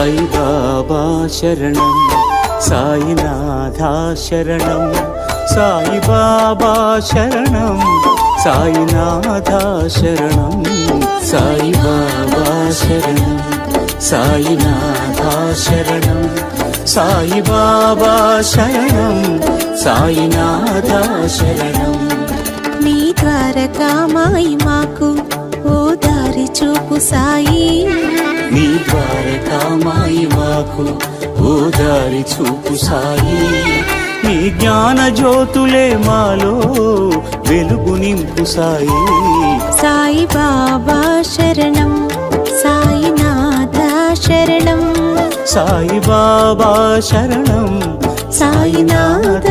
సాయి బాబా శరణం, సాయినాథ శరణం, సాయి బాబా శరణం, సాయినాథ శరణం, సాయి బాబా శరణం, సాయినాథ శరణం, సాయి బాబా శరణం, సాయినాథ శరణం. నీ ద్వారకామాయి మాకు ఓ దారి చూపు సాయి, నీ ద్వారకామాయి మాకు ఓ దారి చూపు సాయి. నీ జ్ఞాన జ్యోతులే మాలో వెలుగు నింపు సాయి. సాయి బాబా శరణం, సాయినాథ శరణం, సాయి బాబా శరణం, సాయినాథ